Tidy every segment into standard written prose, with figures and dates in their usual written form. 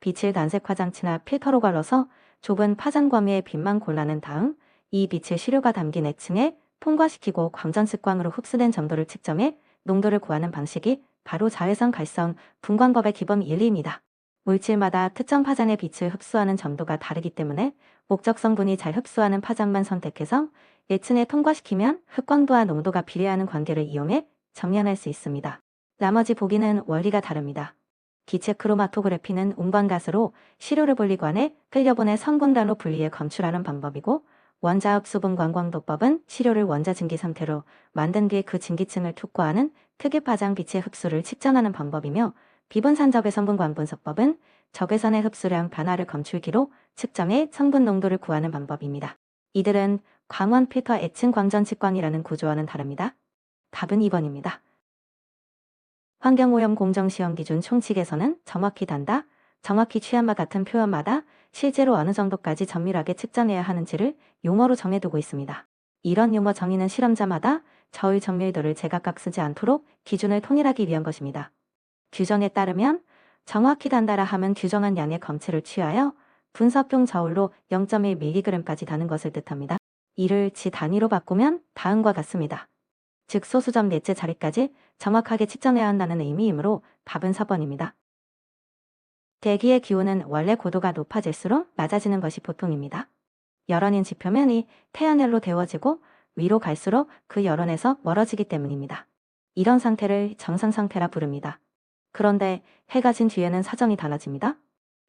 빛을 단색 화장치나 필터로 걸러서 좁은 파장 범위의 빛만 골라낸 다음 이 빛을 시료가 담긴 액층에 통과시키고 광전습광으로 흡수된 점도를 측정해 농도를 구하는 방식이 바로 자외선 갈성 분광법의 기본原理입니다. 물질마다 특정 파장의 빛을 흡수하는 점도가 다르기 때문에 목적 성분이 잘 흡수하는 파장만 선택해서 예층에 통과시키면 흡광도와 농도가 비례하는 관계를 이용해 정렬할 수 있습니다. 나머지 보기는 원리가 다릅니다. 기체 크로마토그래피는 운반가스로 시료를 분리관에 끌려보내 성분단로 분리해 검출하는 방법이고 원자흡 수분 관광도법은 시료를 원자 증기 상태로 만든 뒤에 그 증기층을 특화하는 특유 파장 빛의 흡수를 측정하는 방법이며 비분산 적외선분 광분석법은 적외선의 흡수량 변화를 검출기로 측정해 성분 농도를 구하는 방법입니다. 이들은 광원 필터 애층 광전 측광이라는 구조와는 다릅니다. 답은 2번입니다. 환경오염 공정시험 기준 총칙에서는 정확히 단다, 정확히 취한과 같은 표현마다 실제로 어느 정도까지 정밀하게 측정해야 하는지를 용어로 정해두고 있습니다. 이런 용어 정의는 실험자마다 저울 정밀도를 제각각 쓰지 않도록 기준을 통일하기 위한 것입니다. 규정에 따르면 정확히 단다라 함은 규정한 양의 검체를 취하여 분석용 저울로 0.1mg까지 다는 것을 뜻합니다. 이를 지 단위로 바꾸면 다음과 같습니다. 즉 소수점 넷째 자리까지 정확하게 측정해야 한다는 의미이므로 답은 4번입니다. 대기의 기온은 원래 고도가 높아질수록 낮아지는 것이 보통입니다. 열원인 지표면이 태양열로 데워지고 위로 갈수록 그 열원에서 멀어지기 때문입니다. 이런 상태를 정상상태라 부릅니다. 그런데 해가 진 뒤에는 사정이 달라집니다.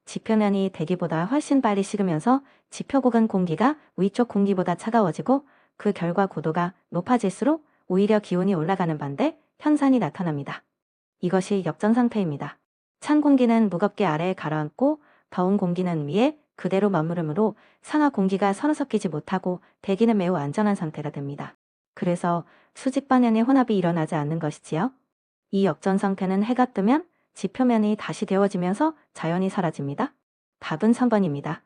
지표면이 대기보다 훨씬 빨리 식으면서 지표국은 공기가 위쪽 공기보다 차가워지고 그 결과 고도가 높아질수록 오히려 기온이 올라가는 반대 현상이 나타납니다. 이것이 역전 상태입니다. 찬 공기는 무겁게 아래에 가라앉고 더운 공기는 위에 그대로 머무르므로 상하 공기가 서로 섞이지 못하고 대기는 매우 안정한 상태가 됩니다. 그래서 수직 방향의 혼합이 일어나지 않는 것이지요. 이 역전 상태는 해가 뜨면 지표면이 다시 데워지면서 자연히 사라집니다. 답은 3번입니다.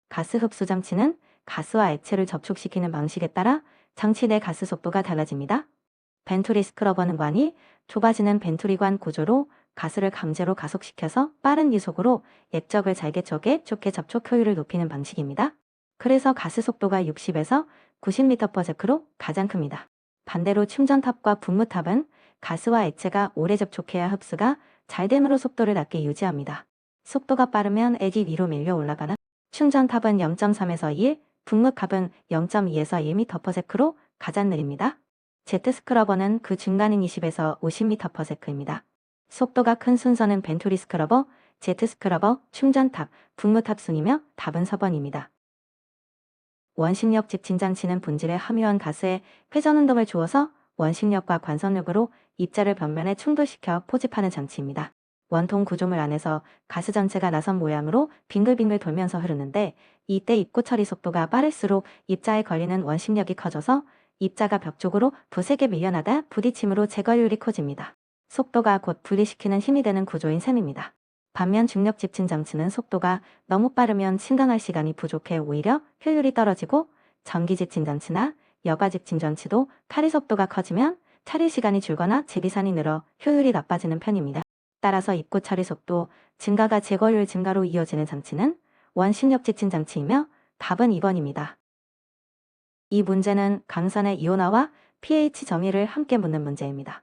가스 흡수 장치는 가스와 액체를 접촉시키는 방식에 따라 장치 내 가스 속도가 달라집니다. 벤투리 스크러버는 관이 좁아지는 벤투리관 구조로 가스를 강제로 가속시켜서 빠른 유속으로 액적을 잘게 쪼개 좋게 접촉 효율을 높이는 방식입니다. 그래서 가스 속도가 60에서 90m/s로 가장 큽니다. 반대로 충전탑과 분무탑은 가스와 액체가 오래 접촉해야 흡수가 잘 되므로 속도를 낮게 유지합니다. 속도가 빠르면 액이 위로 밀려 올라가나 충전탑은 0.3에서 1, 분무탑은 0.2에서 1m/s로 가장 느립니다. 제트 스크러버는 그 중간인 20에서 50m/s입니다. 속도가 큰 순서는 벤투리 스크러버, 제트 스크러버, 충전탑, 분무탑 순이며 답은 4번입니다. 원심력 집진 장치는 분질에 함유한 가스에 회전 운동을 주어서 원심력과 관선력으로 입자를 변면에 충돌시켜 포집하는 장치입니다. 원통 구조물 안에서 가스 전체가 나선 모양으로 빙글빙글 돌면서 흐르는데 이때 입구 처리 속도가 빠를수록 입자에 걸리는 원심력이 커져서 입자가 벽 쪽으로 부세게 밀려나다 부딪힘으로 제거율이 커집니다. 속도가 곧 분리시키는 힘이 되는 구조인 셈입니다. 반면 중력 집진 장치는 속도가 너무 빠르면 침강할 시간이 부족해 오히려 효율이 떨어지고 전기 집진 장치나 여과 집진 장치도 탈이 속도가 커지면 처리 시간이 줄거나 재비산이 늘어 효율이 나빠지는 편입니다. 따라서 입구 처리 속도 증가가 제거율 증가로 이어지는 장치는 원심력 집진 장치이며 답은 2번입니다. 이 문제는 강산의 이온화와 pH 점유를 함께 묻는 문제입니다.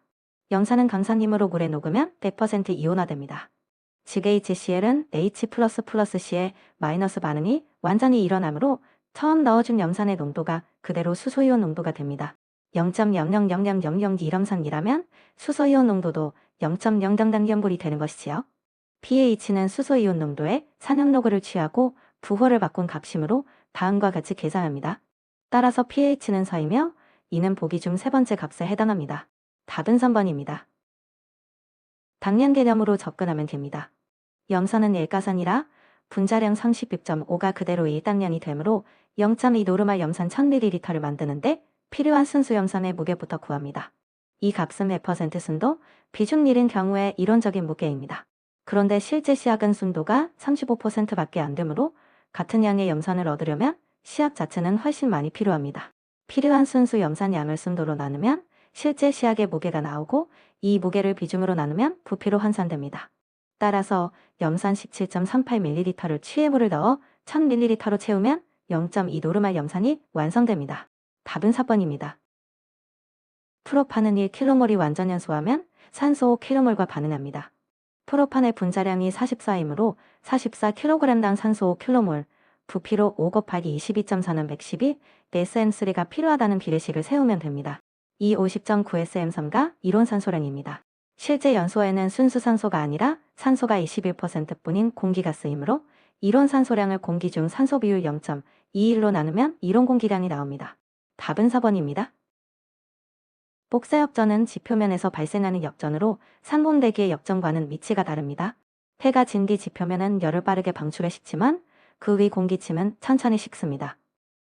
염산은 강산림으로 물에 녹으면 100% 이온화됩니다. 즉 HCl은 H++C의 마이너스 반응이 완전히 일어나므로 처음 넣어준 염산의 농도가 그대로 수소이온 농도가 됩니다. 0.0000002염산이라면 수소이온 농도도 0.00000이 되는 것이지요. pH는 수소이온 농도의 산염로그를 취하고 부호를 바꾼 값이므로 다음과 같이 계산합니다. 따라서 pH는 4이며 이는 보기 중 세 번째 값에 해당합니다. 답은 3번입니다. 당량 개념으로 접근하면 됩니다. 염산은 일가산이라 분자량 36.5가 그대로 일당량이 되므로 0.2 노르말 염산 1000ml를 만드는데 필요한 순수 염산의 무게부터 구합니다. 이 값은 100% 순도, 비중 1인 경우에 이론적인 무게입니다. 그런데 실제 시약은 순도가 35%밖에 안 되므로 같은 양의 염산을 얻으려면 시약 자체는 훨씬 많이 필요합니다. 필요한 순수 염산 양을 순도로 나누면 실제 시약의 무게가 나오고 이 무게를 비중으로 나누면 부피로 환산됩니다. 따라서 염산 17.38ml를 취해물을 넣어 1000ml로 채우면 0.2 노르말 염산이 완성됩니다. 답은 4번입니다. 프로판은 1kmol이 완전 연소하면 산소 5kmol과 반응합니다. 프로판의 분자량이 44이므로 44kg당 산소 5kmol, 부피로 5 곱하기 22.4는 112, SM3가 필요하다는 비례식을 세우면 됩니다. 이 50.9 SM3가 이론 산소량입니다. 실제 연소에는 순수 산소가 아니라 산소가 21%뿐인 공기가 쓰이므로 이론 산소량을 공기 중 산소 비율 0.21로 나누면 이론 공기량이 나옵니다. 답은 4번입니다. 복사역전은 지표면에서 발생하는 역전으로 상봉대기의 역전과는 위치가 다릅니다. 해가 진 뒤 지표면은 열을 빠르게 방출해 식지만 그 위 공기층은 천천히 식습니다.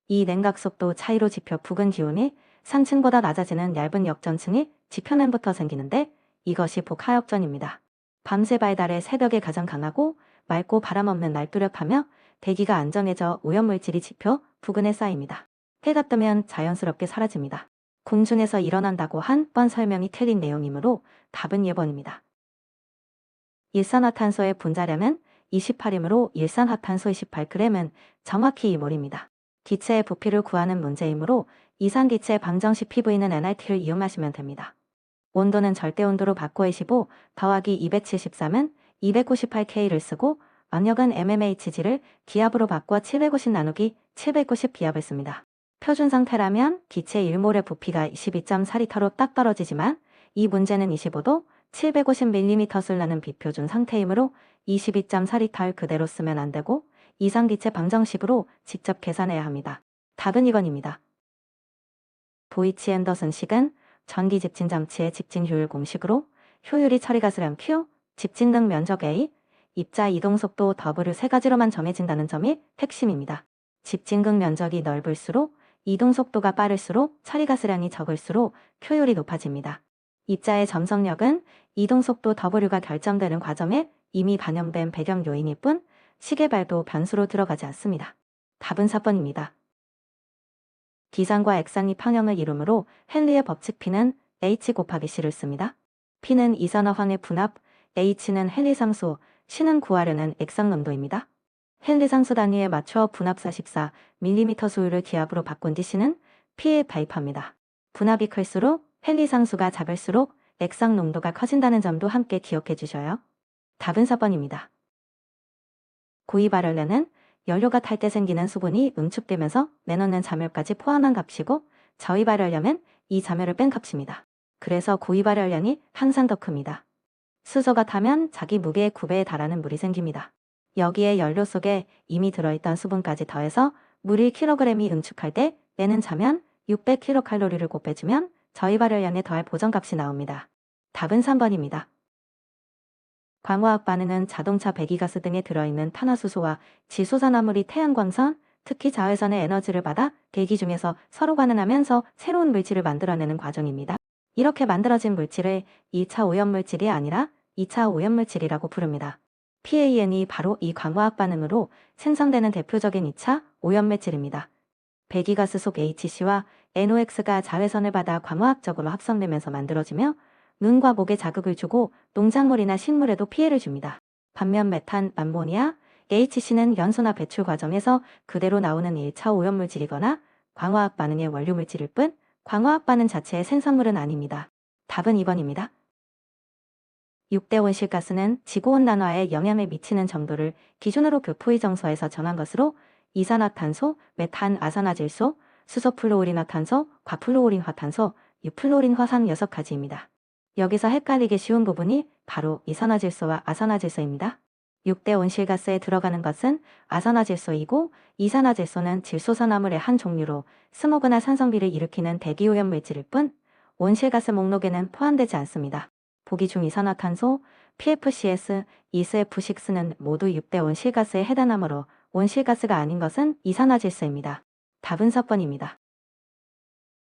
이 냉각속도 차이로 지표 부근 기온이 상층보다 낮아지는 얇은 역전층이 지표면부터 생기는데 이것이 복하역전입니다. 밤새 발달해 새벽에 가장 강하고 맑고 바람 없는 날 뚜렷하며 대기가 안정해져 오염물질이 지표 부근에 쌓입니다. 해가 뜨면 자연스럽게 사라집니다. 공중에서 일어난다고 한 번 설명이 틀린 내용이므로 답은 2번입니다. 일산화탄소의 분자량은 28이므로 일산화탄소 28g은 정확히 2몰입니다. 기체의 부피를 구하는 문제이므로 이산기체 방정 시 PV는 nRT를 이용하시면 됩니다. 온도는 절대온도로 바꿔 25 더하기 273은 298K를 쓰고 압력은 mmHg를 기압으로 바꿔 750 나누기 790 기압을 씁니다. 표준 상태라면 기체 1몰의 부피가 22.4L로 딱 떨어지지만 이 문제는 25도 750mm를 나는 비표준 상태이므로 22.4L를 그대로 쓰면 안되고 이상기체 방정식으로 직접 계산해야 합니다. 답은 2번입니다. 보이치 앤더슨 식은 전기 집진 장치의 집진 효율 공식으로 효율이 처리가스량 Q, 집진 등 면적 A, 입자 이동속도 W 세 가지로만 정해진다는 점이 핵심입니다. 집진극 면적이 넓을수록 이동속도가 빠를수록 처리가스량이 적을수록 효율이 높아집니다. 입자의 점성력은 이동속도 W가 결정되는 과정에 이미 반영된 배경 요인일 뿐 시계발도 변수로 들어가지 않습니다. 답은 4번입니다. 기상과 액상이 평형을 이루므로 헨리의 법칙 P는 H 곱하기 C를 씁니다. P는 이산화황의 분압, H는 헨리상수, C는 구하려는 액상농도입니다. 헨리상수 단위에 맞춰 분압 44mm 수율을 기압으로 바꾼 뒤 C는 P에 대입합니다. 분압이 클수록 헨리상수가 작을수록 액상농도가 커진다는 점도 함께 기억해 주셔요. 답은 4번입니다. 고이발연료는 연료가 탈 때 생기는 수분이 응축되면서 내놓는 잠열까지 포함한 값이고 저이발연료는 이 잠열을 뺀 값입니다. 그래서 고이발연량이 항상 더 큽니다. 수소가 타면 자기 무게의 9배에 달하는 물이 생깁니다. 여기에 연료 속에 이미 들어있던 수분까지 더해서 물 1kg이 응축할 때 내는 잠연 600kcal를 곱해주면 저이발연량에 더할 보정값이 나옵니다. 답은 3번입니다. 광화학 반응은 자동차 배기가스 등에 들어있는 탄화수소와 지소산화물이 태양광선, 특히 자외선의 에너지를 받아 대기 중에서 서로 반응하면서 새로운 물질을 만들어내는 과정입니다. 이렇게 만들어진 물질을 2차 오염물질이 아니라 2차 오염물질이라고 부릅니다. PAN이 바로 이 광화학 반응으로 생성되는 대표적인 2차 오염물질입니다. 배기가스 속 HC와 NOx가 자외선을 받아 광화학적으로 합성되면서 만들어지며 눈과 목에 자극을 주고 농작물이나 식물에도 피해를 줍니다. 반면 메탄, 암모니아, HC는 연소나 배출 과정에서 그대로 나오는 1차 오염물질이거나 광화학 반응의 원료물질일 뿐 광화학 반응 자체의 생성물은 아닙니다. 답은 2번입니다. 6대 온실가스는 지구온난화에 영향을 미치는 정도를 기준으로 교포의 정서에서 정한 것으로 이산화탄소, 메탄, 아산화질소, 수소플루오린화탄소, 과플루오린화탄소, 유플루오린화산 6가지입니다. 여기서 헷갈리기 쉬운 부분이 바로 이산화질소와 아산화질소입니다. 6대 온실가스에 들어가는 것은 아산화질소이고 이산화질소는 질소산화물의 한 종류로 스모그나 산성비를 일으키는 대기오염물질일 뿐 온실가스 목록에는 포함되지 않습니다. 보기 중 이산화탄소, PFCs, ESF6는 모두 6대 온실가스에 해당하므로 온실가스가 아닌 것은 이산화질소입니다. 답은 4번입니다.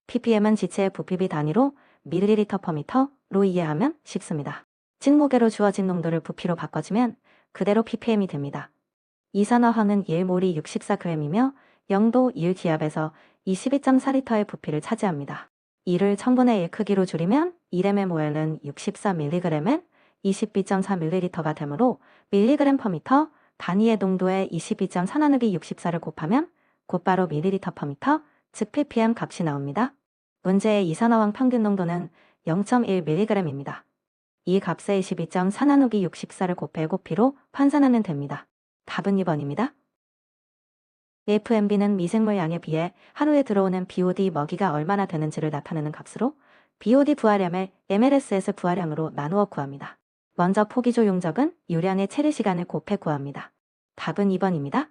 ppm은 지체의 부피비 단위로 ml/m로 이해하면 쉽습니다. 직무계로 주어진 농도를 부피로 바꿔주면 그대로 ppm이 됩니다. 이산화황은 1몰이 64g이며 0도 1기압에서 22.4L의 부피를 차지합니다. 이를 1000분의 1 크기로 줄이면 1mm는 64mg은 22.4ml가 되므로 mg/m 단위의 농도의 22.4나누기 64를 곱하면 곧바로 ml/m, 즉 ppm 값이 나옵니다. 문제의 이산화황 평균 농도는 0.1mg입니다. 이 값에 22.4나누기 64를 곱해 P로 환산하면 됩니다. 답은 2번입니다. FMB는 미생물 양에 비해 하루에 들어오는 BOD 먹이가 얼마나 되는지를 나타내는 값으로 BOD 부하량을 MLSS 부하량으로 나누어 구합니다. 먼저 포기조 용적은 유량의 체류 시간을 곱해 구합니다. 답은 2번입니다.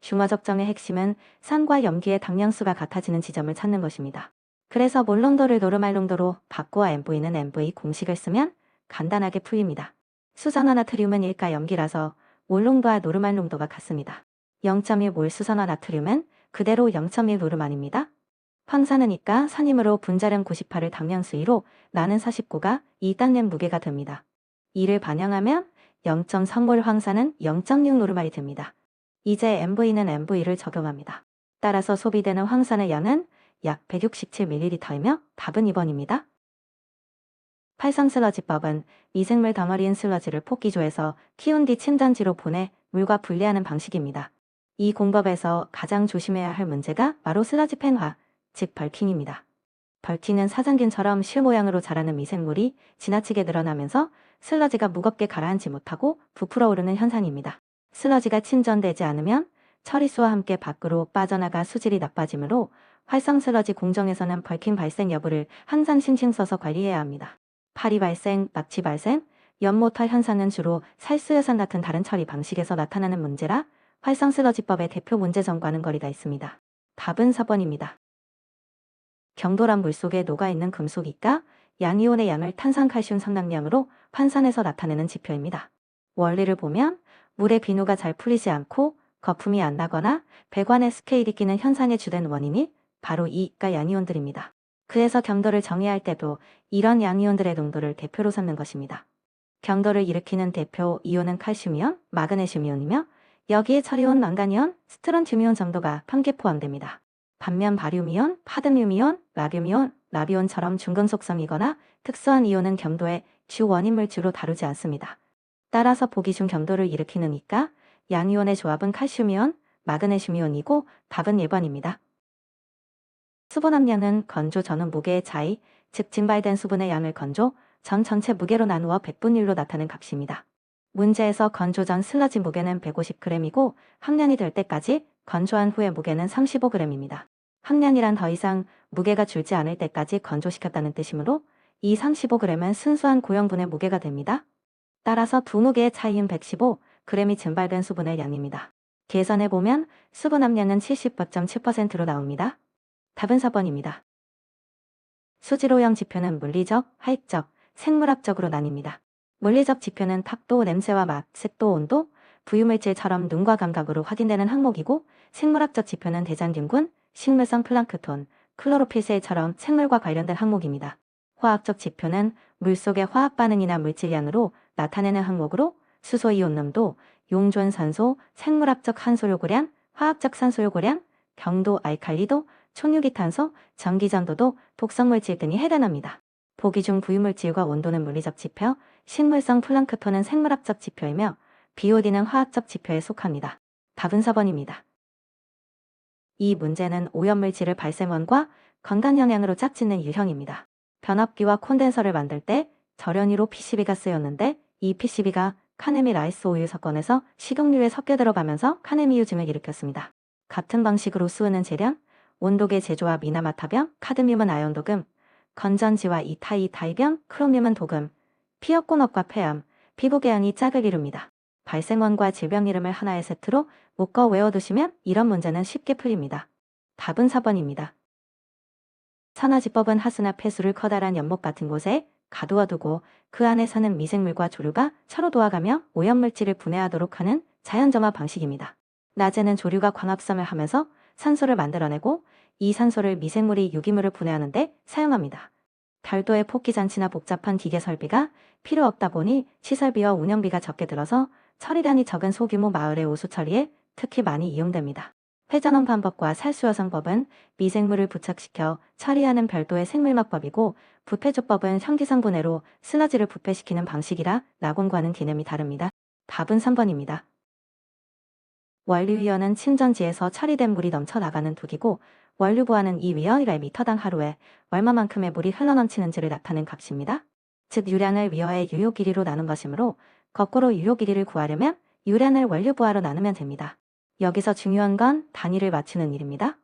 흉어 적정의 핵심은 산과 염기의 당량수가 같아지는 지점을 찾는 것입니다. 그래서 몰 농도를 노르말 농도로 바꾸어 MV는 MV 공식을 쓰면 간단하게 풀립니다. 수산화 나트륨은 일가 염기라서 몰 농도와 노르말 농도가 같습니다. 0.1몰 수산화 나트륨은 그대로 0.1 노르말입니다. 황산은 이가 산이므로 분자량 98을 당량수위로 나는 49가 2단낸 무게가 됩니다. 이를 반영하면 0.3몰 황산은 0.6 노르말이 됩니다. 이제 MV는 MV를 적용합니다. 따라서 소비되는 황산의 양은 약 167ml이며 답은 2번입니다. 팔성 슬러지법은 미생물 덩어리인 슬러지를 폭기조에서 키운 뒤 침전지로 보내 물과 분리하는 방식입니다. 이 공법에서 가장 조심해야 할 문제가 바로 슬러지 팽화, 즉 벌킹입니다. 벌킹은 사장균처럼 실 모양으로 자라는 미생물이 지나치게 늘어나면서 슬러지가 무겁게 가라앉지 못하고 부풀어 오르는 현상입니다. 슬러지가 침전되지 않으면 처리수와 함께 밖으로 빠져나가 수질이 나빠지므로 활성 슬러지 공정에서는 벌킹 발생 여부를 항상 신경 써서 관리해야 합니다. 파리 발생, 낙지 발생, 연모탈 현상은 주로 살수여산 같은 다른 처리 방식에서 나타나는 문제라 활성 슬러지법의 대표 문제점과는 거리가 있습니다. 답은 4번입니다. 경도란 물속에 녹아있는 금속이가 양이온의 양을 탄산칼슘 상당량으로 환산해서 나타내는 지표입니다. 원리를 보면 물의 비누가 잘 풀리지 않고 거품이 안 나거나 배관에 스케일이 끼는 현상의 주된 원인이 바로 이가 양이온들입니다. 그래서 경도를 정의할 때도 이런 양이온들의 농도를 대표로 삼는 것입니다. 경도를 일으키는 대표 이온은 칼슘이온, 마그네슘이온이며 여기에 처리온, 망간이온, 스트론튬이온 정도가 평균 포함됩니다. 반면 바륨이온, 파드뮴이온, 라듐이온, 라비온처럼 중금속성이거나 특수한 이온은 경도의 주 원인 물질로 다루지 않습니다. 따라서 보기 중 경도를 일으키는 이가 양이온의 조합은 칼슘이온, 마그네슘이온이고 답은 1번입니다. 수분 함량은 건조 전후 무게의 차이, 즉 증발된 수분의 양을 건조 전 전체 무게로 나누어 백분율로 나타낸 값입니다. 문제에서 건조 전 슬러지 무게는 150g이고 함량이 될 때까지 건조한 후의 무게는 35g입니다. 함량이란 더 이상 무게가 줄지 않을 때까지 건조시켰다는 뜻이므로 이 35g은 순수한 고형분의 무게가 됩니다. 따라서 두 무게의 차이인 115g이 증발된 수분의 양입니다. 계산해보면 수분 함량은 70.7%로 나옵니다. 답은 4번입니다. 수질오형 지표는 물리적, 화학적, 생물학적으로 나뉩니다. 물리적 지표는 탁도, 냄새와 맛, 색도, 온도, 부유물질처럼 눈과 감각으로 확인되는 항목이고 생물학적 지표는 대장균군, 식물성 플랑크톤, 클로로필셀처럼 생물과 관련된 항목입니다. 화학적 지표는 물속의 화학 반응이나 물질량으로 나타내는 항목으로 수소이온 농도, 용존 산소, 생물학적 한소 요구량, 화학적 산소 요구량, 경도, 알칼리도, 촉유기탄소, 전기전도도, 독성물질 등이 해당합니다. 보기 중 부유물질과 온도는 물리적 지표, 식물성 플랑크톤은 생물학적 지표이며 BOD는 화학적 지표에 속합니다. 답은 4번입니다. 이 문제는 오염물질을 발생원과 건강영향으로 짝짓는 유형입니다. 변압기와 콘덴서를 만들 때 절연유로 PCB가 쓰였는데 이 PCB가 카네미 라이스 오일 사건에서 식용유에 섞여 들어가면서 카네미유증을 일으켰습니다. 같은 방식으로 쓰는 재련, 온도계 제조와 미나마타병, 카드뮴은 아연도금, 건전지와 이타이다이병, 크로뮴은 도금, 피혁곤업과 폐암, 피부궤양이 짝을 이룹니다. 발생원과 질병 이름을 하나의 세트로 묶어 외워두시면 이런 문제는 쉽게 풀립니다. 답은 4번입니다. 산화지법은 하수나 폐수를 커다란 연못 같은 곳에 가두어두고 그 안에 사는 미생물과 조류가 서로 도와가며 오염물질을 분해하도록 하는 자연점화 방식입니다. 낮에는 조류가 광합성을 하면서 산소를 만들어내고 이 산소를 미생물이 유기물을 분해하는 데 사용합니다. 별도의 폭기장치나 복잡한 기계 설비가 필요 없다 보니 시설비와 운영비가 적게 들어서 처리량이 적은 소규모 마을의 오수 처리에 특히 많이 이용됩니다. 회전원 방법과 살수여성법은 미생물을 부착시켜 처리하는 별도의 생물막법이고, 부패조법은 현기성분해로 슬러지를 부패시키는 방식이라 낙원과는 개념이 다릅니다. 답은 3번입니다. 원류위원은 침전지에서 처리된 물이 넘쳐나가는 두기고, 원류부하는 이 위어의 미터당 하루에 얼마만큼의 물이 흘러넘치는지를 나타낸 값입니다. 즉 유량을 위어의 유효 길이로 나눈 것이므로 거꾸로 유효 길이를 구하려면 유량을 원류부하로 나누면 됩니다. 여기서 중요한 건 단위를 맞추는 일입니다.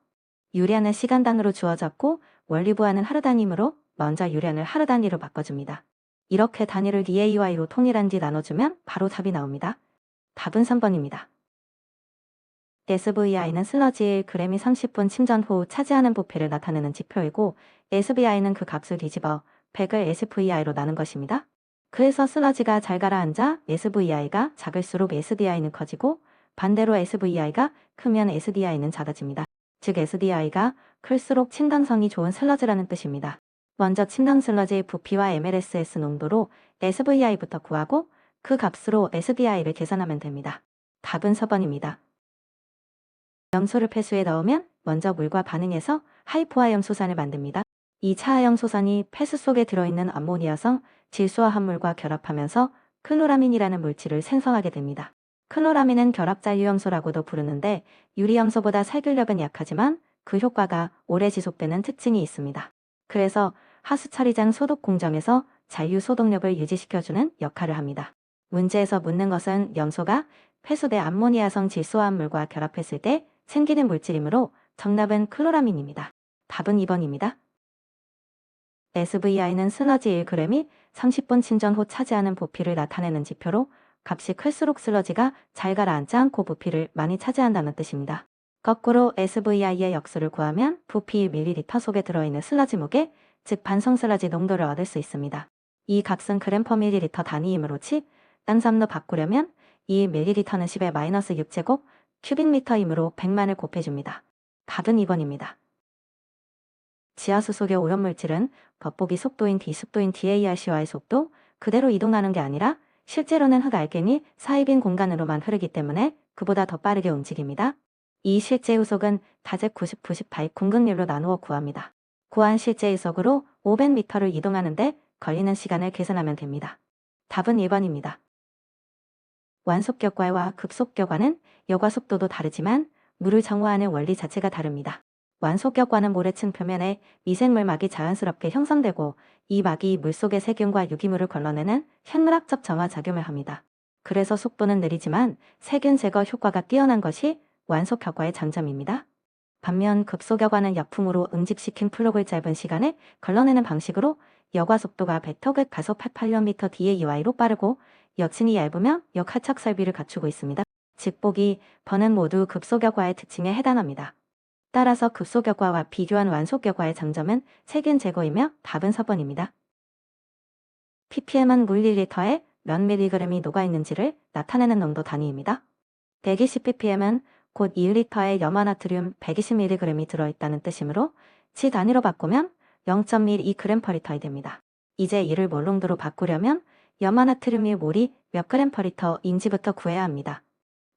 유량은 시간 단위로 주어졌고 원류부하는 하루 단위이므로 먼저 유량을 하루 단위로 바꿔줍니다. 이렇게 단위를 DAY로 통일한 뒤 나눠주면 바로 답이 나옵니다. 답은 3번입니다. SVI는 슬러지 1g이 30분 침전 후 차지하는 부피를 나타내는 지표이고, SVI는 그 값을 뒤집어 100을 SVI로 나눈 것입니다. 그래서 슬러지가 잘 가라앉아 SVI가 작을수록 SDI는 커지고, 반대로 SVI가 크면 SDI는 작아집니다. 즉 SDI가 클수록 침당성이 좋은 슬러지라는 뜻입니다. 먼저 침당 슬러지의 부피와 MLSS 농도로 SVI부터 구하고 그 값으로 SDI를 계산하면 됩니다. 답은 4번입니다. 염소를 폐수에 넣으면 먼저 물과 반응해서 하이포화염소산을 만듭니다. 이 차화염소산이 폐수 속에 들어있는 암모니아성 질소화 합물과 결합하면서 클로라민이라는 물질을 생성하게 됩니다. 클로라민은 결합자유염소라고도 부르는데 유리염소보다 살균력은 약하지만 그 효과가 오래 지속되는 특징이 있습니다. 그래서 하수처리장 소독 공정에서 잔류 소독력을 유지시켜주는 역할을 합니다. 문제에서 묻는 것은 염소가 폐수대 암모니아성 질소화합물과 결합했을 때 생기는 물질이므로 정답은 클로라민입니다. 답은 2번입니다. SVI는 슬러지 1g이 30분 침전 후 차지하는 부피를 나타내는 지표로 값이 클수록 슬러지가 잘 가라앉지 않고 부피를 많이 차지한다는 뜻입니다. 거꾸로 SVI의 역수를 구하면 부피 1ml 속에 들어있는 슬러지 무게, 즉 반성 슬러지 농도를 얻을 수 있습니다. 이 값은 g/ml 단위이므로 딴삼로 바꾸려면 이 ml는 10의 마이너스 6제곱 큐빅미터이므로 100만을 곱해줍니다. 답은 2번입니다. 지하수 속의 오염물질은 겉보기 속도인 D속도인 DARC와의 속도 그대로 이동하는 게 아니라 실제로는 흑알갱이 사이빈 공간으로만 흐르기 때문에 그보다 더 빠르게 움직입니다. 이 실제의 속은 다제 90, 98 공극률로 나누어 구합니다. 구한 실제의 속으로 500m를 이동하는데 걸리는 시간을 계산하면 됩니다. 답은 1번입니다. 완속격과와 급속격과는 여과 속도도 다르지만 물을 정화하는 원리 자체가 다릅니다. 완속격과는 모래층 표면에 미생물막이 자연스럽게 형성되고 이 막이 물속의 세균과 유기물을 걸러내는 현물학적 정화 작용을 합니다. 그래서 속도는 느리지만 세균 제거 효과가 뛰어난 것이 완속격과의 장점입니다. 반면 급속격과는 약품으로 응집시킨 플록을 짧은 시간에 걸러내는 방식으로 여과 속도가 배터극 가속 88m DAY로 빠르고 여친이 얇으며 역하척 설비를 갖추고 있습니다. 즉 보기, 번은 모두 급속격과의 특징에 해당합니다. 따라서 급속격과와 비교한 완속격과의 장점은 세균 제거이며 답은 4번입니다. ppm은 물 1리터에 몇 mg이 녹아있는지를 나타내는 농도 단위입니다. 120ppm은 곧 1리터에 염화나트륨 120mg이 들어있다는 뜻이므로 지 단위로 바꾸면 0.12g/L이 됩니다. 이제 이를 몰 농도로 바꾸려면 염화나트륨이 몰이 몇 g/L인지부터 구해야 합니다.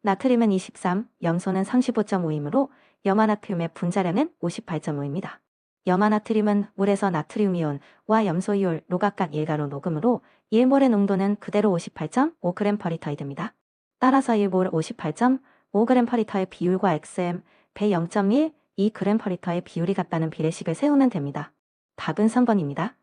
나트륨은 23, 염소는 35.5이므로 염화나트륨의 분자량은 58.5입니다. 염화나트륨은 물에서 나트륨이온과 염소이올로 각각 1가로 녹음으로 1몰의 농도는 그대로 58.5g/L이 됩니다. 따라서 1몰 58.5g/L의 비율과 XM, 배 0.1, 2g/L의 비율이 같다는 비례식을 세우면 됩니다. 답은 3번입니다.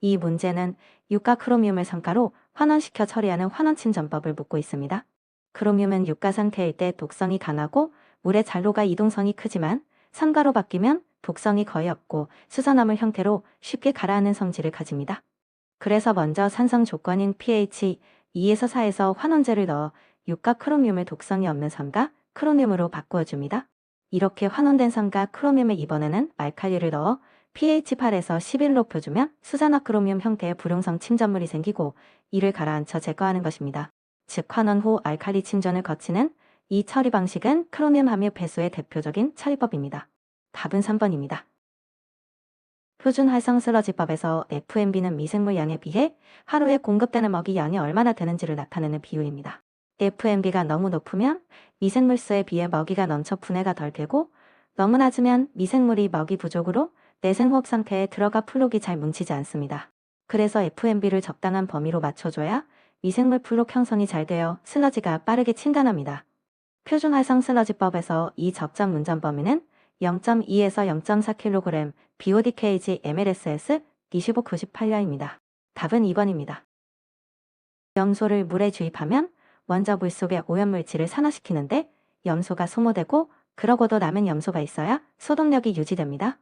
이 문제는 유가 크로뮴을 성가로 환원시켜 처리하는 환원침전법을 묻고 있습니다. 크로뮴은 유가 상태일 때 독성이 강하고 물의 잔로가 이동성이 크지만 산가로 바뀌면 독성이 거의 없고 수산화물 형태로 쉽게 가라앉는 성질을 가집니다. 그래서 먼저 산성 조건인 pH 2에서 4에서 환원제를 넣어 유가 크로뮴을 독성이 없는 섬과 크로뮴으로 바꾸어 줍니다. 이렇게 환원된 섬과 크로뮴에 이번에는 알칼리를 넣어 pH 8에서 11로 높여주면 수산화 크로뮴 형태의 불용성 침전물이 생기고 이를 가라앉혀 제거하는 것입니다. 즉 환원 후 알칼리 침전을 거치는 이 처리 방식은 크로뮴 함유 배수의 대표적인 처리법입니다. 답은 3번입니다. 표준 활성 슬러지법에서 FMB는 미생물 양에 비해 하루에 공급되는 먹이 양이 얼마나 되는지를 나타내는 비율입니다. FMB가 너무 높으면 미생물수에 비해 먹이가 넘쳐 분해가 덜 되고, 너무 낮으면 미생물이 먹이 부족으로 내생호흡 상태에 들어가 플록이 잘 뭉치지 않습니다. 그래서 FMB를 적당한 범위로 맞춰줘야 미생물 플록 형성이 잘 되어 슬러지가 빠르게 침단합니다. 표준 활성 슬러지법에서 이 적정 운전 범위는 0.2에서 0.4kg BODKG mLSS 2598량입니다. 답은 2번입니다. 염소를 물에 주입하면 먼저 물속의 오염물질을 산화시키는데 염소가 소모되고, 그러고도 남은 염소가 있어야 소독력이 유지됩니다.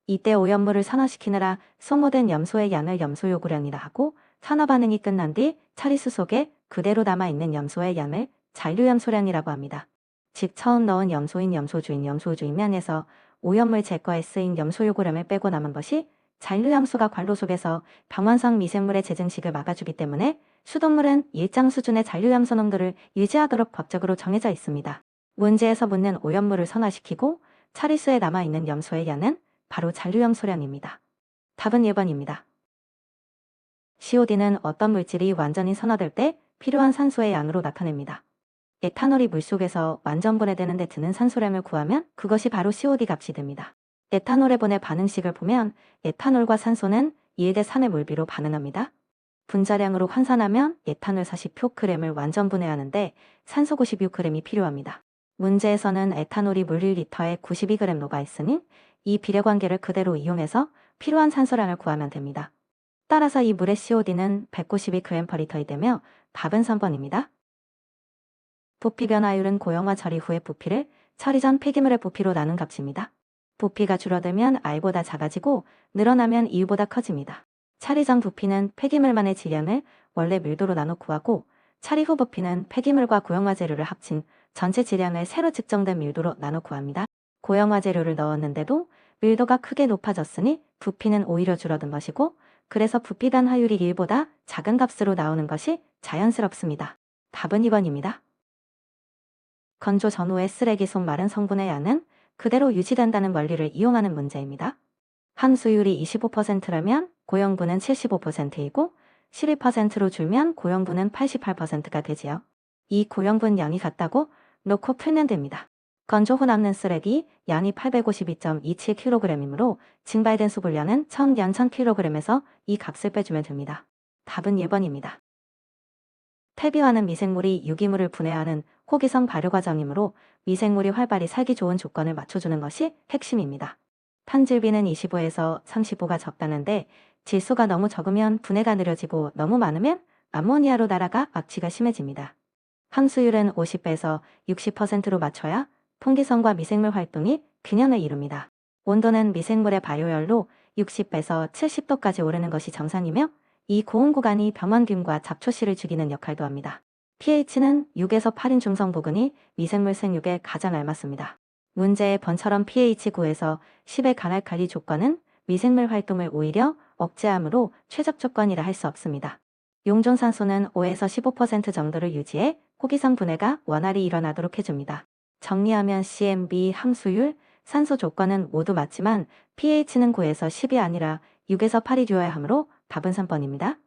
이때 오염물을 산화시키느라 소모된 염소의 양을 염소요구량이라 하고, 산화 반응이 끝난 뒤 처리수 속에 그대로 남아있는 염소의 양을 잔류염소량이라고 합니다. 즉 처음 넣은 염소인 염소주입면에서 오염물 제거에 쓰인 염소요구량을 빼고 남은 것이 잔류염소가 관로 속에서 병원성 미생물의 재증식을 막아주기 때문에 수돗물은 일정 수준의 잔류염소 농도를 유지하도록 법적으로 정해져 있습니다. 문제에서 묻는 오염물을 산화시키고 처리수에 남아있는 염소의 양은 바로 잔류염소량입니다. 답은 1번입니다. COD는 어떤 물질이 완전히 산화될 때 필요한 산소의 양으로 나타냅니다. 에탄올이 물속에서 완전 분해되는 데 드는 산소량을 구하면 그것이 바로 COD 값이 됩니다. 에탄올의 분해 반응식을 보면 에탄올과 산소는 1대 3의 물비로 반응합니다. 분자량으로 환산하면 에탄올 40g을 완전 분해하는데 산소 96g이 필요합니다. 문제에서는 에탄올이 물 1리터에 92g 녹아있으니 이 비례관계를 그대로 이용해서 필요한 산소량을 구하면 됩니다. 따라서 이 물의 COD는 192g/L이 되며 답은 3번입니다. 부피 변화율은 고형화 처리 후의 부피를 처리 전 폐기물의 부피로 나눈 값입니다. 부피가 줄어들면 R보다 작아지고 늘어나면 U보다 커집니다. 처리 전 부피는 폐기물만의 질량을 원래 밀도로 나눠 구하고, 처리 후 부피는 폐기물과 고형화 재료를 합친 전체 질량을 새로 측정된 밀도로 나눠 구합니다. 고형화 재료를 넣었는데도 밀도가 크게 높아졌으니 부피는 오히려 줄어든 것이고, 그래서 부피 변화율이 1보다 작은 값으로 나오는 것이 자연스럽습니다. 답은 2번입니다. 건조 전후의 쓰레기 속 마른 성분의 양은 그대로 유지된다는 원리를 이용하는 문제입니다. 함수율이 25%라면 고형분은 75%이고 12%로 줄면 고형분은 88%가 되지요. 이 고형분 양이 같다고 놓고 풀면 됩니다. 건조 후 남는 쓰레기 양이 852.27kg이므로 증발된 수분량은 1000kg에서 이 값을 빼주면 됩니다. 답은 1번입니다. 퇴비화는 미생물이 유기물을 분해하는 호기성 발효 과정이므로 미생물이 활발히 살기 좋은 조건을 맞춰주는 것이 핵심입니다. 탄질비는 25에서 35가 적다는데 질소가 너무 적으면 분해가 느려지고 너무 많으면 암모니아로 날아가 악취가 심해집니다. 함수율은 50에서 60%로 맞춰야 통기성과 미생물 활동이 균형을 이룹니다. 온도는 미생물의 바이오열로 60에서 70도까지 오르는 것이 정상이며, 이 고온 구간이 병원균과 잡초씨를 죽이는 역할도 합니다. pH는 6에서 8인 중성부근이 미생물 생육에 가장 알맞습니다. 문제의 번처럼 pH 9에서 10의 간알칼리 조건은 미생물 활동을 오히려 억제하므로 최적 조건이라 할 수 없습니다. 용존산소는 5에서 15% 정도를 유지해 호기성 분해가 원활히 일어나도록 해줍니다. 정리하면 CMB, 함수율, 산소 조건은 모두 맞지만 pH는 9에서 10이 아니라 6에서 8이 되어야 하므로 답은 3번입니다.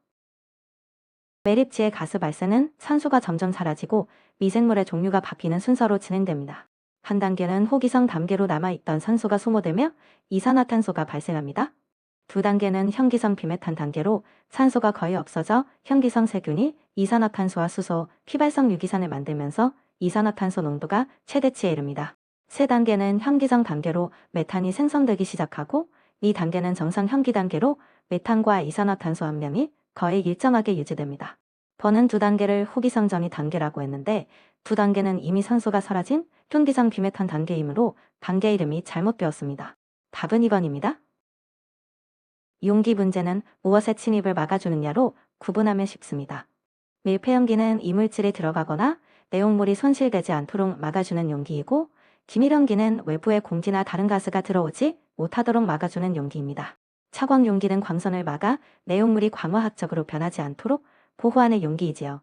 매립지의 가스 발생은 산소가 점점 사라지고 미생물의 종류가 바뀌는 순서로 진행됩니다. 한 단계는 호기성 단계로 남아있던 산소가 소모되며 이산화탄소가 발생합니다. 두 단계는 현기성 비메탄 단계로 산소가 거의 없어져 현기성 세균이 이산화탄소와 수소, 휘발성 유기산을 만들면서 이산화탄소 농도가 최대치에 이릅니다. 세 단계는 현기성 단계로 메탄이 생성되기 시작하고, 이 단계는 정상 현기 단계로 메탄과 이산화탄소 함량이 거의 일정하게 유지됩니다. 번은 두 단계를 호기성 전이 단계라고 했는데, 두 단계는 이미 산소가 사라진 현기성 비메탄 단계이므로 단계 이름이 잘못 되었습니다. 답은 2번입니다. 용기 문제는 무엇의 침입을 막아주느냐로 구분하면 쉽습니다. 밀폐용기는 이물질이 들어가거나 내용물이 손실되지 않도록 막아주는 용기이고, 기밀용기는 외부의 공기나 다른 가스가 들어오지 못하도록 막아주는 용기입니다. 차광 용기는 광선을 막아 내용물이 광화학적으로 변하지 않도록 보호하는 용기이지요.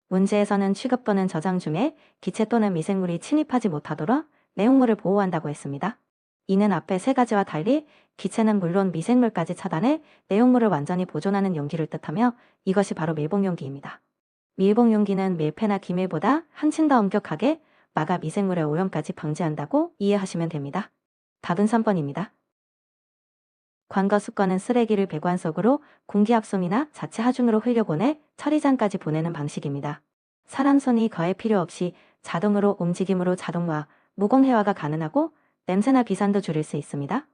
문제에서는 취급 또는 저장 중에 기체 또는 미생물이 침입하지 못하도록 내용물을 보호한다고 했습니다. 이는 앞의 세 가지와 달리 기체는 물론 미생물까지 차단해 내용물을 완전히 보존하는 용기를 뜻하며, 이것이 바로 밀봉용기입니다. 밀봉 용기는 밀폐나 기밀보다 한층 더 엄격하게 마가 미생물의 오염까지 방지한다고 이해하시면 됩니다. 답은 3번입니다. 관거 수거는 쓰레기를 배관 속으로 공기압송이나 자체 하중으로 흘려보내 처리장까지 보내는 방식입니다. 사람 손이 거의 필요 없이 자동으로 움직임으로 자동화, 무공해화가 가능하고 냄새나 비산도 줄일 수 있습니다.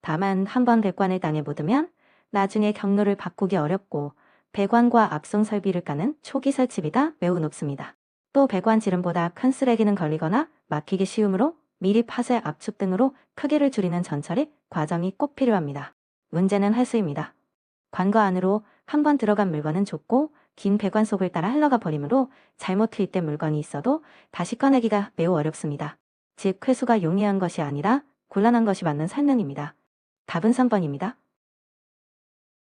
다만 한번 배관을 땅에 묻으면 나중에 경로를 바꾸기 어렵고 배관과 압송 설비를 까는 초기 설치비가 매우 높습니다. 또 배관 지름보다 큰 쓰레기는 걸리거나 막히기 쉬우므로 미리 파쇄 압축 등으로 크기를 줄이는 전처리 과정이 꼭 필요합니다. 문제는 할수입니다. 관거 안으로 한번 들어간 물건은 좁고 긴 배관 속을 따라 흘러가 버리므로 잘못 투입된 물건이 있어도 다시 꺼내기가 매우 어렵습니다. 즉 회수가 용이한 것이 아니라 곤란한 것이 맞는 설명입니다. 답은 3번입니다.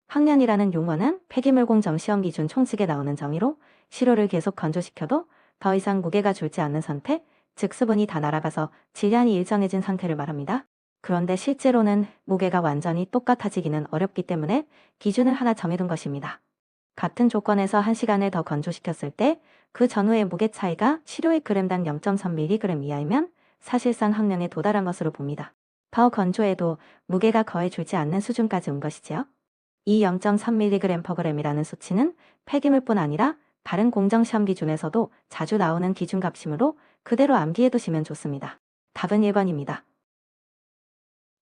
항년이라는 용어는 폐기물 공정 시험 기준 총칙에 나오는 정의로 시료를 계속 건조시켜도 더 이상 무게가 줄지 않는 상태, 즉 수분이 다 날아가서 질량이 일정해진 상태를 말합니다. 그런데 실제로는 무게가 완전히 똑같아지기는 어렵기 때문에 기준을 하나 정해둔 것입니다. 같은 조건에서 1시간을 더 건조시켰을 때 그 전후의 무게 차이가 시료의 g당 0.3mg 이하이면 사실상 항량에 도달한 것으로 봅니다. 더 건조해도 무게가 거의 줄지 않는 수준까지 온 것이지요. 이 0.3mg/g이라는 수치는 폐기물뿐 아니라 다른 공정시험 기준에서도 자주 나오는 기준값이므로 그대로 암기해두시면 좋습니다. 답은 1번입니다.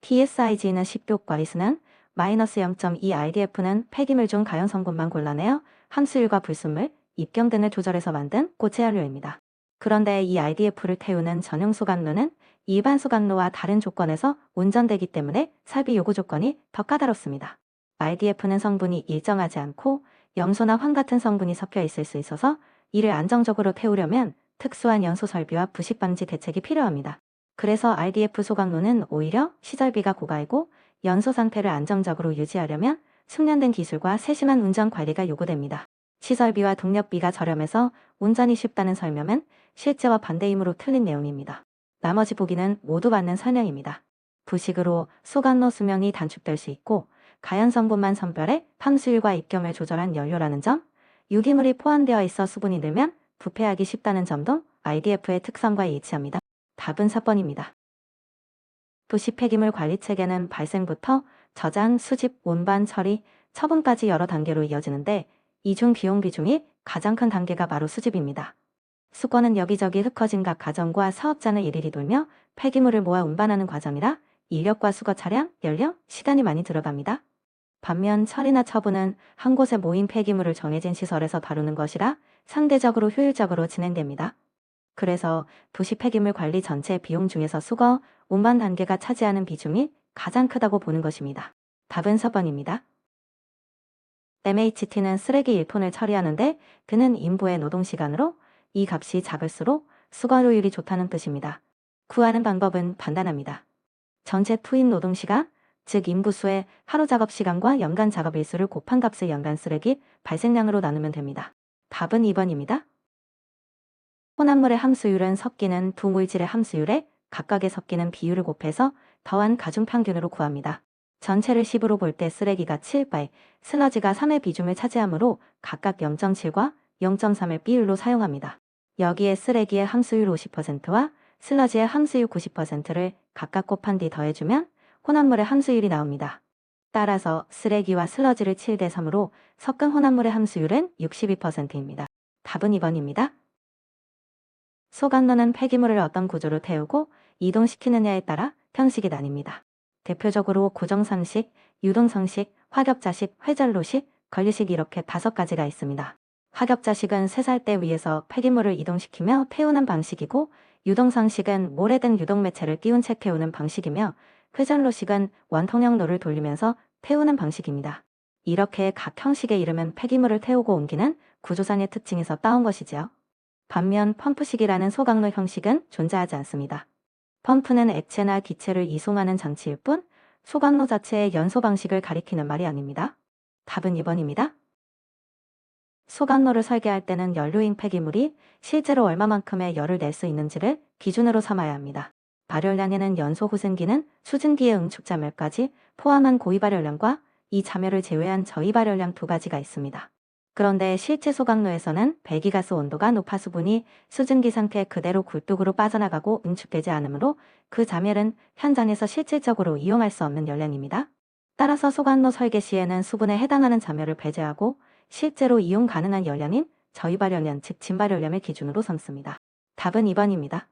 PSIG는 10교, 리스는 마이너스 0.2 RDF는 폐기물 중 가연 성분만 골라내어 함수율과 불순물, 입경 등을 조절해서 만든 고체연료입니다. 그런데 이 RDF를 태우는 전용 소각로는 일반 소각로와 다른 조건에서 운전되기 때문에 설비 요구 조건이 더 까다롭습니다. RDF는 성분이 일정하지 않고 염소나 황 같은 성분이 섞여 있을 수 있어서 이를 안정적으로 태우려면 특수한 연소 설비와 부식 방지 대책이 필요합니다. 그래서 RDF 소각로는 오히려 시설비가 고가이고 연소 상태를 안정적으로 유지하려면 숙련된 기술과 세심한 운전 관리가 요구됩니다. 시설비와 동력비가 저렴해서 운전이 쉽다는 설명은 실제와 반대이므로 틀린 내용입니다. 나머지 보기는 모두 맞는 설명입니다. 부식으로 소각로 수명이 단축될 수 있고 가연 성분만 선별해 함수율과 입경을 조절한 연료라는 점, 유기물이 포함되어 있어 수분이 늘면 부패하기 쉽다는 점도 RDF의 특성과 일치합니다. 답은 4번입니다. 부식 폐기물 관리 체계는 발생부터 저장, 수집, 운반, 처리, 처분까지 여러 단계로 이어지는데 이 중 비용 비중이 가장 큰 단계가 바로 수집입니다. 수거는 여기저기 흩어진 각 가정과 사업장을 일일이 돌며 폐기물을 모아 운반하는 과정이라 인력과 수거 차량, 연료, 시간이 많이 들어갑니다. 반면 처리나 처분은 한 곳에 모인 폐기물을 정해진 시설에서 다루는 것이라 상대적으로 효율적으로 진행됩니다. 그래서 도시 폐기물 관리 전체 비용 중에서 수거, 운반 단계가 차지하는 비중이 가장 크다고 보는 것입니다. 답은 4번입니다. MHT는 쓰레기 1톤을 처리하는데 드는 인부의 노동시간으로 이 값이 작을수록 수거효율이 좋다는 뜻입니다. 구하는 방법은 간단합니다. 전체 투입 노동시간, 즉 인부수의 하루 작업시간과 연간 작업일수를 곱한 값을 연간 쓰레기 발생량으로 나누면 됩니다. 답은 2번입니다. 혼합물의 함수율은 섞이는 두 물질의 함수율에 각각의 섞이는 비율을 곱해서 더한 가중평균으로 구합니다. 전체를 10으로 볼 때 쓰레기가 7발, 슬러지가 3의 비중을 차지하므로 각각 0.7과 0.3의 비율로 사용합니다. 여기에 쓰레기의 함수율 50%와 슬러지의 함수율 90%를 각각 곱한 뒤 더해주면 혼합물의 함수율이 나옵니다. 따라서 쓰레기와 슬러지를 7대 3으로 섞은 혼합물의 함수율은 62%입니다. 답은 2번입니다. 소각로는 폐기물을 어떤 구조로 태우고 이동시키느냐에 따라 형식이 나뉩니다. 대표적으로 고정상식, 유동상식, 화격자식, 회전로식, 걸리식 이렇게 5가지가 있습니다. 화격자식은 쇠살대 위에서 폐기물을 이동시키며 태우는 방식이고 유동상식은 모래 등 유동매체를 띄운 채 태우는 방식이며 회전로식은 원통형로를 돌리면서 태우는 방식입니다. 이렇게 각 형식의 이름은 폐기물을 태우고 옮기는 구조상의 특징에서 따온 것이지요. 반면 펌프식이라는 소각로 형식은 존재하지 않습니다. 펌프는 액체나 기체를 이송하는 장치일 뿐 소각로 자체의 연소 방식을 가리키는 말이 아닙니다. 답은 2번입니다. 소각로를 설계할 때는 연료인 폐기물이 실제로 얼마만큼의 열을 낼 수 있는지를 기준으로 삼아야 합니다. 발열량에는 연소 후승기는 수증기의 응축자멸까지 포함한 고위발열량과 이 자멸을 제외한 저위발열량 2가지가 있습니다. 그런데 실제 소각로에서는 배기가스 온도가 높아 수분이 수증기 상태 그대로 굴뚝으로 빠져나가고 응축되지 않으므로 그 자멸은 현장에서 실질적으로 이용할 수 없는 연료입니다. 따라서 소각로 설계 시에는 수분에 해당하는 자멸을 배제하고 실제로 이용 가능한 연료인 저유발연료 즉 진발연료를 기준으로 삼습니다. 답은 2번입니다.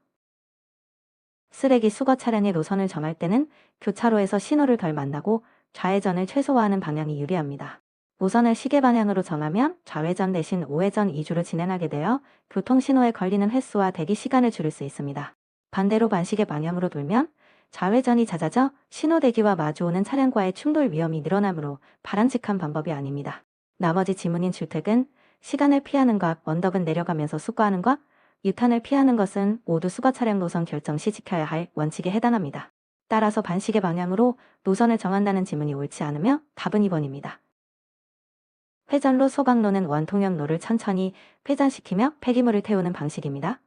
쓰레기 수거 차량의 노선을 정할 때는 교차로에서 신호를 덜 만나고 좌회전을 최소화하는 방향이 유리합니다. 노선을 시계 방향으로 정하면 좌회전 대신 우회전 위주로 진행하게 되어 교통신호에 걸리는 횟수와 대기 시간을 줄일 수 있습니다. 반대로 반시계 방향으로 돌면 좌회전이 잦아져 신호 대기와 마주오는 차량과의 충돌 위험이 늘어나므로 바람직한 방법이 아닙니다. 나머지 지문인 출퇴근, 시간을 피하는 것, 언덕은 내려가면서 수거하는 것, 유탄을 피하는 것은 모두 수거 차량 노선 결정 시 지켜야 할 원칙에 해당합니다. 따라서 반시계 방향으로 노선을 정한다는 지문이 옳지 않으며 답은 2번입니다. 회전로 소각로는 원통형로를 천천히 회전시키며 폐기물을 태우는 방식입니다.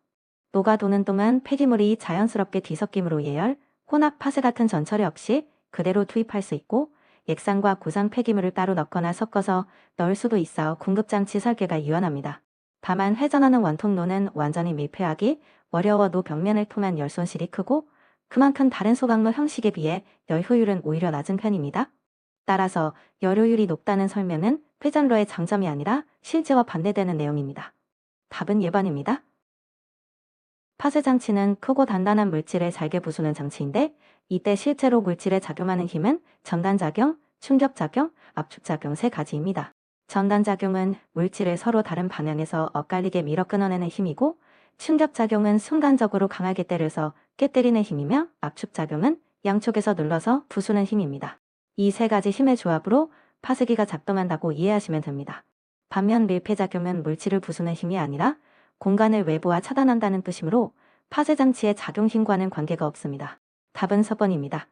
노가 도는 동안 폐기물이 자연스럽게 뒤섞임으로 예열, 혼합, 파쇄 같은 전처리 없이 그대로 투입할 수 있고 액상과 구상 폐기물을 따로 넣거나 섞어서 넣을 수도 있어 공급장치 설계가 유연합니다. 다만 회전하는 원통로는 완전히 밀폐하기 어려워 노 벽면을 통한 열 손실이 크고 그만큼 다른 소각로 형식에 비해 열 효율은 오히려 낮은 편입니다. 따라서 열 효율이 높다는 설명은 회전로의 장점이 아니라 실제와 반대되는 내용입니다. 답은 1번입니다. 파쇄 장치는 크고 단단한 물질을 잘게 부수는 장치인데 이때 실제로 물질에 작용하는 힘은 전단작용, 충격작용, 압축작용 세 가지입니다. 전단작용은 물질을 서로 다른 방향에서 엇갈리게 밀어 끊어내는 힘이고 충격작용은 순간적으로 강하게 때려서 깨뜨리는 힘이며 압축작용은 양쪽에서 눌러서 부수는 힘입니다. 이 세 가지 힘의 조합으로 파쇄기가 작동한다고 이해하시면 됩니다. 반면 밀폐작용은 물질을 부수는 힘이 아니라 공간을 외부와 차단한다는 뜻이므로 파쇄 장치의 작용 힘과는 관계가 없습니다. 답은 4번입니다.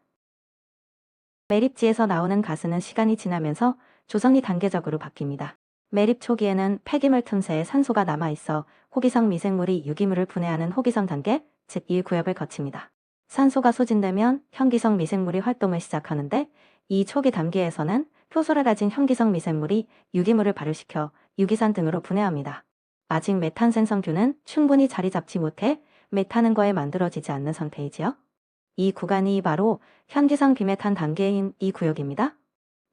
매립지에서 나오는 가스는 시간이 지나면서 조성이 단계적으로 바뀝니다. 매립 초기에는 폐기물 틈새에 산소가 남아있어 호기성 미생물이 유기물을 분해하는 호기성 단계, 즉 1구역을 거칩니다. 산소가 소진되면 현기성 미생물이 활동을 시작하는데 이 초기 단계에서는 효소를 가진 현기성 미생물이 유기물을 발효시켜 유기산 등으로 분해합니다. 아직 메탄 생성균은 충분히 자리 잡지 못해 메탄응과에 만들어지지 않는 상태이지요. 이 구간이 바로 현기성 비메탄 단계인 이 구역입니다.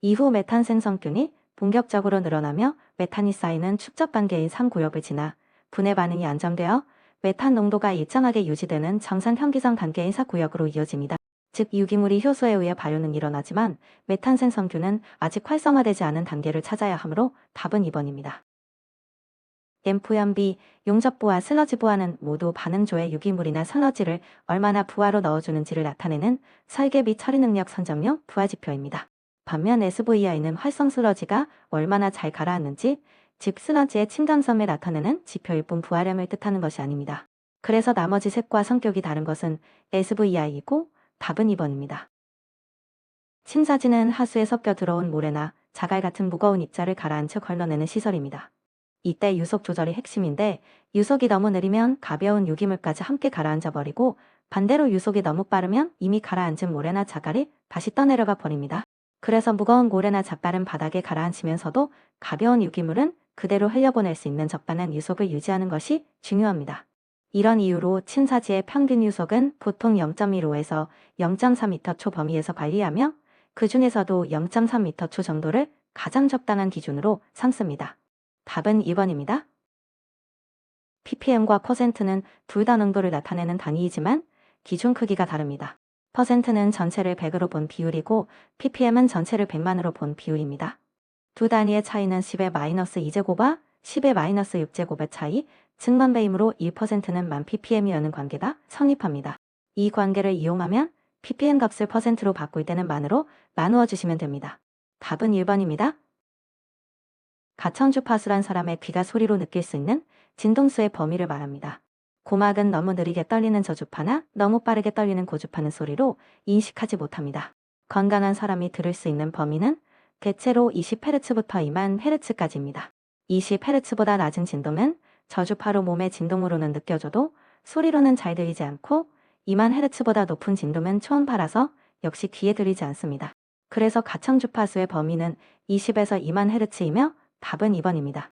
이후 메탄 생성균이 본격적으로 늘어나며 메탄이 쌓이는 축적 단계인 3구역을 지나 분해 반응이 안정되어 메탄 농도가 일정하게 유지되는 정상 현기성 단계인 4구역으로 이어집니다. 즉 유기물이 효소에 의해 발효는 일어나지만 메탄 생성균은 아직 활성화되지 않은 단계를 찾아야 하므로 답은 2번입니다. 앰프연비, 용접부와 슬러지부와는 모두 반응조의 유기물이나 슬러지를 얼마나 부하로 넣어주는지를 나타내는 설계 및 처리 능력 선정용 부하지표입니다. 반면 SVI는 활성 슬러지가 얼마나 잘 가라앉는지, 즉 슬러지의 침잠섬을 나타내는 지표일 뿐 부하량을 뜻하는 것이 아닙니다. 그래서 나머지 색과 성격이 다른 것은 SVI이고 답은 2번입니다. 침사지는 하수에 섞여 들어온 모래나 자갈 같은 무거운 입자를 가라앉혀 걸러내는 시설입니다. 이때 유속 조절이 핵심인데 유속이 너무 느리면 가벼운 유기물까지 함께 가라앉아 버리고 반대로 유속이 너무 빠르면 이미 가라앉은 모래나 자갈이 다시 떠내려가 버립니다. 그래서 무거운 모래나 자갈은 바닥에 가라앉히면서도 가벼운 유기물은 그대로 흘려보낼 수 있는 적당한 유속을 유지하는 것이 중요합니다. 이런 이유로 침사지의 평균 유속은 보통 0.15에서 0.4m/초 범위에서 관리하며 그 중에서도 0.3m/초 정도를 가장 적당한 기준으로 삼습니다. 답은 2번입니다. ppm과 퍼센트는 둘 다 농도를 나타내는 단위이지만 기준 크기가 다릅니다. 퍼센트는 전체를 100으로 본 비율이고 ppm은 전체를 100만으로 본 비율입니다. 두 단위의 차이는 10의 마이너스 2제곱과 10의 마이너스 6제곱의 차이, 증만배이므로 1%는 만 ppm이라는 관계가 성립합니다. 이 관계를 이용하면 ppm 값을 퍼센트로 바꿀 때는 만으로 나누어 주시면 됩니다. 답은 1번입니다. 가청주파수란 사람의 귀가 소리로 느낄 수 있는 진동수의 범위를 말합니다. 고막은 너무 느리게 떨리는 저주파나 너무 빠르게 떨리는 고주파는 소리로 인식하지 못합니다. 건강한 사람이 들을 수 있는 범위는 대체로 20Hz부터 2만 Hz까지입니다. 20Hz보다 낮은 진동은 저주파로 몸의 진동으로는 느껴져도 소리로는 잘 들리지 않고 2만 Hz보다 높은 진동은 초음파라서 역시 귀에 들리지 않습니다. 그래서 가청주파수의 범위는 20에서 2만 Hz이며 답은 2번입니다.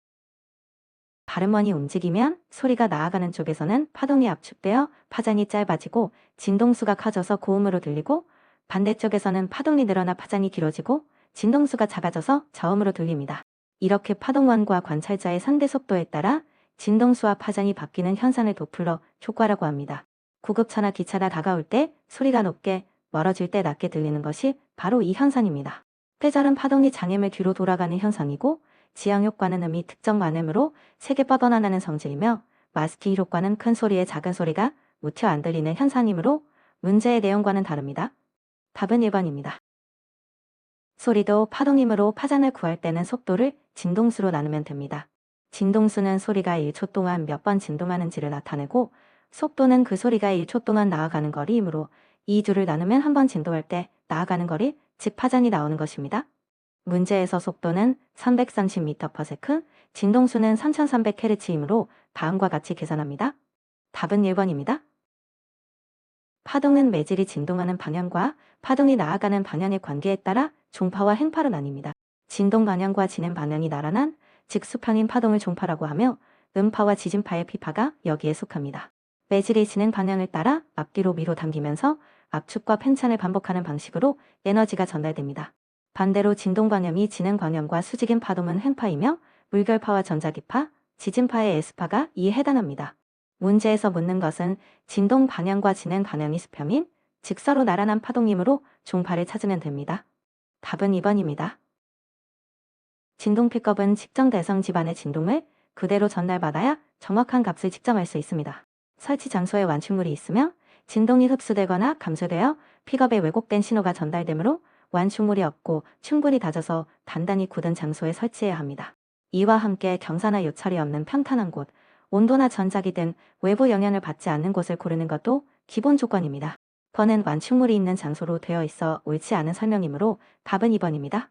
가르먼이 움직이면 소리가 나아가는 쪽에서는 파동이 압축되어 파장이 짧아지고 진동수가 커져서 고음으로 들리고, 반대쪽에서는 파동이 늘어나 파장이 길어지고 진동수가 작아져서 저음으로 들립니다. 이렇게 파동원과 관찰자의 상대 속도에 따라 진동수와 파장이 바뀌는 현상을 도플러 효과라고 합니다. 구급차나 기차가 다가올 때 소리가 높게, 멀어질 때 낮게 들리는 것이 바로 이 현상입니다. 꾀절은 파동이 장애물 뒤로 돌아가는 현상이고, 지향 효과는 음이 특정 만음으로 세게 뻗어나가는 성질이며, 마스키 효과는 큰 소리에 작은 소리가 묻혀 안 들리는 현상이므로 문제의 내용과는 다릅니다. 답은 1번입니다. 소리도 파동이므로 파장을 구할 때는 속도를 진동수로 나누면 됩니다. 진동수는 소리가 1초 동안 몇 번 진동하는지를 나타내고, 속도는 그 소리가 1초 동안 나아가는 거리이므로 이 둘을 나누면 한 번 진동할 때 나아가는 거리, 즉 파장이 나오는 것입니다. 문제에서 속도는 330m/s, 진동수는 3300Hz이므로 다음과 같이 계산합니다. 답은 1번입니다. 파동은 매질이 진동하는 방향과 파동이 나아가는 방향의 관계에 따라 종파와 행파로 나뉩니다. 진동 방향과 진행 방향이 나란한, 즉 수평인 파동을 종파라고 하며, 음파와 지진파의 피파가 여기에 속합니다. 매질이 진행 방향을 따라 앞뒤로 위로 당기면서 압축과 팽창을 반복하는 방식으로 에너지가 전달됩니다. 반대로 진동 방향이 진행 방향과 수직인 파동은 행파이며, 물결파와 전자기파, 지진파의 S파가 이에 해당합니다. 문제에서 묻는 것은 진동 방향과 진행 방향이 수평인, 즉 서로 나란한 파동이므로 종파를 찾으면 됩니다. 답은 2번입니다. 진동 픽업은 측정 대상 집안의 진동을 그대로 전달받아야 정확한 값을 측정할 수 있습니다. 설치 장소에 완충물이 있으며 진동이 흡수되거나 감소되어 픽업에 왜곡된 신호가 전달되므로 완충물이 없고 충분히 다져서 단단히 굳은 장소에 설치해야 합니다. 이와 함께 경사나 요철이 없는 평탄한 곳, 온도나 전자기 등 외부 영향을 받지 않는 곳을 고르는 것도 기본 조건입니다. 번은 완충물이 있는 장소로 되어 있어 옳지 않은 설명이므로 답은 2번입니다.